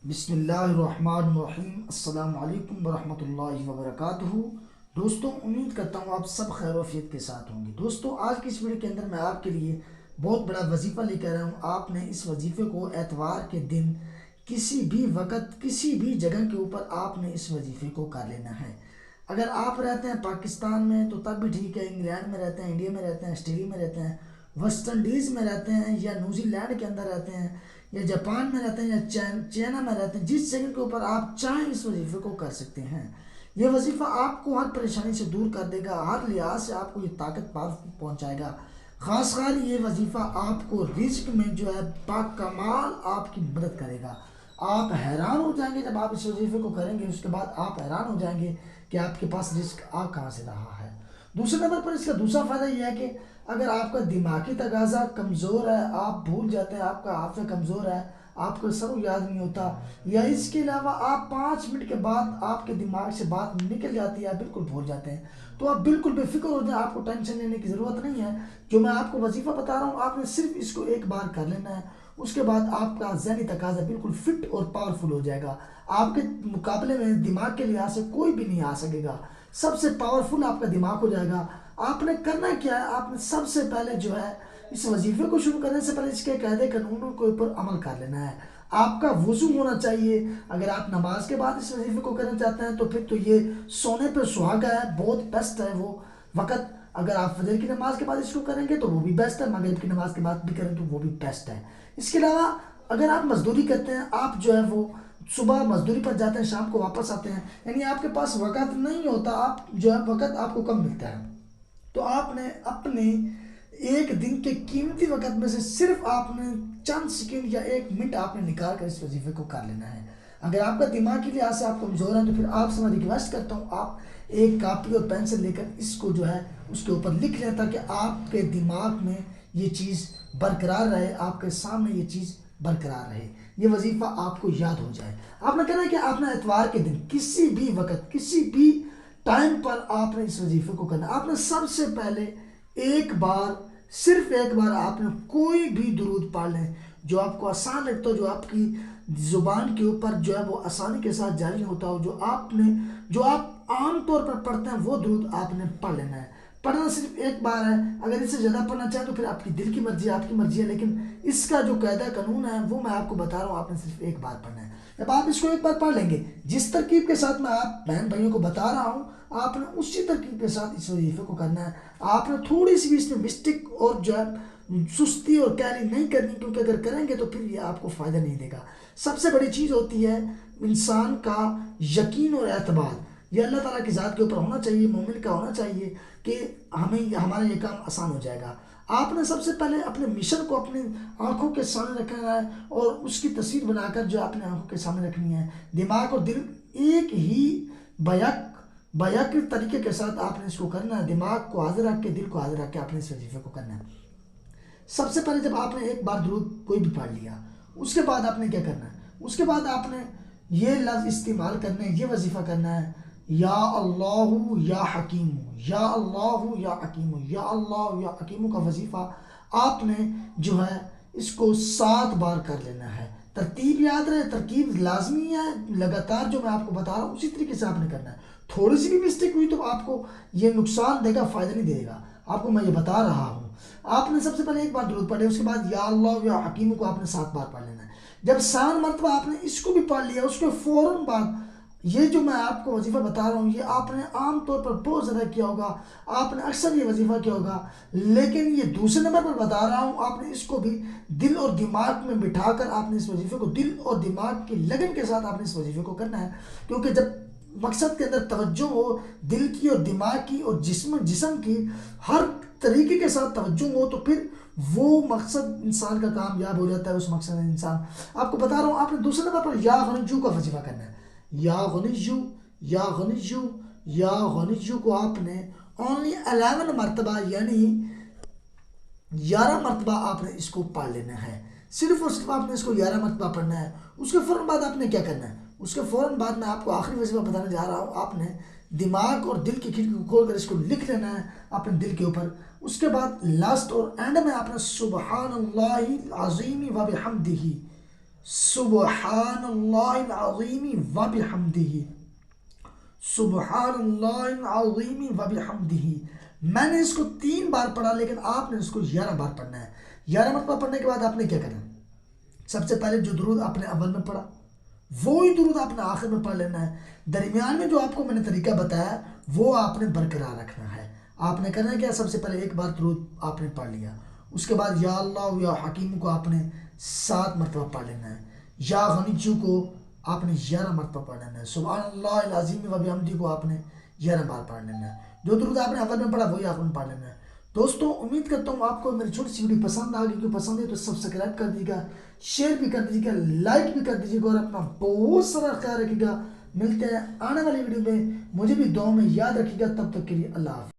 بسم اللہ الرحمن الرحیم۔ السلام علیکم ورحمۃ اللہ وبرکاتہ۔ دوستوں، امید کرتا ہوں آپ سب خیر و عافیت کے ساتھ ہوں گے۔ دوستوں، آج کی اس ویڈیو کے اندر میں آپ کے لیے بہت بڑا وظیفہ لے کر آیا ہوں۔ آپ نے اس وظیفے کو اتوار کے دن کسی بھی وقت کسی بھی جگہ کے اوپر آپ نے اس وظیفے کو کر لینا ہے۔ اگر آپ رہتے ہیں پاکستان میں تو تب بھی ٹھیک ہے، انگلینڈ میں رہتے ہیں، انڈیا میں رہتے ہیں، آسٹریلیا میں رہتے ہیں، ویسٹ انڈیز میں رہتے ہیں، یا نیوزی لینڈ کے اندر رہتے ہیں، یا جاپان میں رہتے ہیں، یا چائنا میں رہتے ہیں، جس جگہ کے اوپر آپ چاہیں اس وظیفے کو کر سکتے ہیں۔ یہ وظیفہ آپ کو ہر پریشانی سے دور کر دے گا، ہر لحاظ سے آپ کو یہ طاقت پہنچائے گا۔ خاص خاص یہ وظیفہ آپ کو رزق میں جو ہے باکمال آپ کی مدد کرے گا۔ آپ حیران ہو جائیں گے جب آپ اس وظیفے کو کریں گے، اس کے بعد آپ حیران ہو جائیں گے کہ آپ کے پاس رزق آ کہاں سے رہا ہے۔ دوسرے نمبر پر اس کا دوسرا فائدہ یہ ہے کہ اگر آپ کا دماغی تقاضا کمزور ہے، آپ بھول جاتے ہیں، آپ کا حافظہ کمزور ہے، آپ کو سب یاد نہیں ہوتا، یا اس کے علاوہ آپ 5 منٹ کے بعد آپ کے دماغ سے بات نکل جاتی ہے، آپ بالکل بھول جاتے ہیں، تو آپ بالکل بے فکر ہو جائیں، آپ کو ٹینشن لینے کی ضرورت نہیں ہے۔ جو میں آپ کو وظیفہ بتا رہا ہوں، آپ نے صرف اس کو ایک بار کر لینا ہے، اس کے بعد آپ کا ذہنی تقاضا بالکل فٹ اور پاورفل ہو جائے گا۔ آپ کے مقابلے میں دماغ کے لحاظ سے کوئی بھی نہیں آ سکے گا، سب سے پاورفل آپ کا دماغ ہو جائے گا۔ آپ نے کرنا کیا ہے؟ آپ نے سب سے پہلے جو ہے اس وظیفے کو شروع کرنے سے پہلے اس کے قاعدے قانونوں کے اوپر عمل کر لینا ہے۔ آپ کا وضو ہونا چاہیے۔ اگر آپ نماز کے بعد اس وظیفے کو کرنا چاہتے ہیں تو پھر تو یہ سونے پہ سہاگا ہے، بہت بیسٹ ہے وہ وقت۔ اگر آپ فجر کی نماز کے بعد اس کو کریں گے تو وہ بھی بیسٹ ہے، مغرب کی نماز کے بعد بھی کریں تو وہ بھی بیسٹ ہے۔ اس کے علاوہ اگر آپ مزدوری کرتے ہیں، آپ جو ہے وہ صبح مزدوری پر جاتے ہیں، شام کو واپس آتے ہیں، یعنی آپ کے پاس وقت نہیں ہوتا، آپ جو ہے وقت آپ کو کم ملتا ہے، تو آپ نے اپنے ایک دن کے قیمتی وقت میں سے صرف آپ نے چند سیکنڈ یا 1 منٹ آپ نے نکال کر اس وظیفے کو کر لینا ہے۔ اگر آپ کا دماغ کے لحاظ سے آپ کمزور ہیں تو پھر آپ سے میں ریکویسٹ کرتا ہوں، آپ ایک کاپی اور پینسل لے کر اس کو جو ہے اس کے اوپر لکھ لیں، تاکہ آپ کے دماغ میں یہ چیز برقرار رہے، آپ کے سامنے یہ چیز برقرار رہے، یہ وظیفہ آپ کو یاد ہو جائے۔ آپ نے کہنا ہے کہ آپ نے اتوار کے دن کسی بھی وقت کسی بھی ٹائم پر آپ نے اس وظیفے کو کرنا ہے۔ آپ نے سب سے پہلے ایک بار، صرف ایک بار آپ نے کوئی بھی درود پڑھ لیں جو آپ کو آسان لگتا ہو، جو آپ کی زبان کے اوپر جو ہے وہ آسانی کے ساتھ جاری ہوتا ہو، جو آپ عام طور پر پڑھتے ہیں، وہ درود آپ نے پڑھ لینا ہے۔ پڑھنا صرف ایک بار ہے، اگر اس سے زیادہ پڑھنا چاہیں تو پھر آپ کی دل کی مرضی ہے، آپ کی مرضی ہے، لیکن اس کا جو قاعدہ قانون ہے وہ میں آپ کو بتا رہا ہوں، آپ نے صرف ایک بار پڑھنا ہے۔ جب آپ اس کو ایک بار پڑھ لیں گے، جس ترکیب کے ساتھ میں آپ بہن بھائیوں کو بتا رہا ہوں، آپ نے اسی ترکیب کے ساتھ اس وظیفے کو کرنا ہے۔ آپ نے تھوڑی سی بھی اس میں مسٹیک اور جو ہے سستی اور کیلی نہیں کرنی، کیونکہ اگر کریں گے تو پھر یہ آپ کو فائدہ نہیں دے گا۔ سب سے بڑی چیز ہوتی ہے انسان کا یقین اور اعتماد، یہ اللہ تعالیٰ کی ذات کے اوپر ہونا چاہیے، مومن کا ہونا چاہیے کہ ہمارا یہ کام آسان ہو جائے گا۔ آپ نے سب سے پہلے اپنے مشن کو اپنی آنکھوں کے سامنے رکھنا ہے، اور اس کی تصویر بنا کر جو اپنے آنکھوں کے سامنے رکھنی ہے۔ دماغ اور دل ایک ہی بیک طریقے کے ساتھ آپ نے اس کو کرنا ہے۔ دماغ کو حاضر رکھ کے، دل کو حاضر رکھ کے آپ نے اس وظیفے کو کرنا ہے۔ سب سے پہلے جب آپ نے ایک بار درود کوئی بھی پڑھ لیا، اس کے بعد آپ نے کیا کرنا ہے؟ اس کے بعد آپ نے یہ لفظ استعمال کرنا ہے، یہ وظیفہ کرنا ہے، یا اللہ یا حکیم، یا اللہ یا حکیم، یا اللہ یا حکیم کا وظیفہ آپ نے جو ہے اس کو 7 بار کر لینا ہے۔ ترتیب یاد رہے، ترکیب لازمی ہے، لگاتار جو میں آپ کو بتا رہا ہوں اسی طریقے سے آپ نے کرنا ہے۔ تھوڑی سی بھی مسٹیک ہوئی تو آپ کو یہ نقصان دے گا، فائدہ نہیں دے گا، آپ کو میں یہ بتا رہا ہوں۔ آپ نے سب سے پہلے ایک بار درود پڑھے، اس کے بعد یا اللہ یا حکیم کو آپ نے 7 بار پڑھ لینا ہے۔ جب 7 مرتبہ آپ نے اس کو بھی پڑھ لیا، اس کے فوراً بعد یہ جو میں آپ کو وظیفہ بتا رہا ہوں، یہ آپ نے عام طور پر بہت زیادہ کیا ہوگا، آپ نے اکثر یہ وظیفہ کیا ہوگا، لیکن یہ دوسرے نمبر پر بتا رہا ہوں، آپ نے اس کو بھی دل اور دماغ میں بٹھا کر آپ نے اس وظیفے کو دل اور دماغ کی لگن کے ساتھ آپ نے اس وظیفے کو کرنا ہے۔ کیونکہ جب مقصد کے اندر توجہ ہو، دل کی اور دماغ کی اور جسم کی ہر طریقے کے ساتھ توجہ ہو، تو پھر وہ مقصد انسان کا کامیاب ہو جاتا ہے۔ اس مقصد میں انسان، آپ کو بتا رہا ہوں، آپ نے دوسرے نمبر پر یا غنیجو کا وظیفہ کرنا ہے۔ یا غنیجو، یا غنیجو، یا غنیجو کو آپ نے اونلی 11 مرتبہ، یعنی 11 مرتبہ آپ نے اس کو پڑھ لینا ہے۔ صرف اور صرف آپ نے اس کو 11 مرتبہ پڑھنا ہے۔ اس کے فوراً بعد آپ نے کیا کرنا ہے؟ اس کے فوراً بعد میں آپ کو آخری وظیفہ بتانے جا رہا ہوں، آپ نے دماغ اور دل کی کھڑکی کو کھول کر اس کو لکھ لینا ہے اپنے دل کے اوپر۔ اس کے بعد لاسٹ اور اینڈ میں آپ نے سبحان اللہ العظیم و بحمدہ، سبحان اللہ العظیم و بحمدہ، سبحان اللہ العظیم و بحمدہ۔ میں نے اس کو 3 بار پڑھا، لیکن آپ نے اس کو 11 بار پڑھنا ہے۔ 11 مرتبہ پڑھنے کے بعد آپ نے کیا کرنا ہے؟ سب سے پہلے جو درود آپ نے اول میں پڑھا وہی درود آپ نے آخر میں پڑھ لینا ہے۔ درمیان میں جو آپ کو میں نے طریقہ بتایا وہ آپ نے برقرار رکھنا ہے۔ آپ نے کرنا کیا؟ سب سے پہلے ایک بار درود آپ نے پڑھ لیا، اس کے بعد یا اللہ یا حکیم کو آپ نے 7 مرتبہ پڑھ لینا ہے، یا غنیجو کو آپ نے 11 مرتبہ پڑھ لینا ہے، سبحان اللہ العظیم و بحمدہ کو آپ نے 11 بار پڑھ لینا ہے۔ جو درود آپ نے اول میں پڑھا وہی آپ نے پڑھ لینا ہے۔ دوستوں امید کرتا ہوں آپ کو میری چھوٹی سی ویڈیو پسند آ گئی۔ پسند ہے تو سبسکرائب کر دیجیے گا، شیئر بھی کر دیجیے گا، لائک بھی کر دیجیے گا، اور اپنا بہت سارا خیال رکھیے گا۔ ملتے ہیں آنے والی ویڈیو میں، مجھے بھی دعاؤں میں یاد رکھیے گا۔ تب تک کے لیے اللہ حافظ۔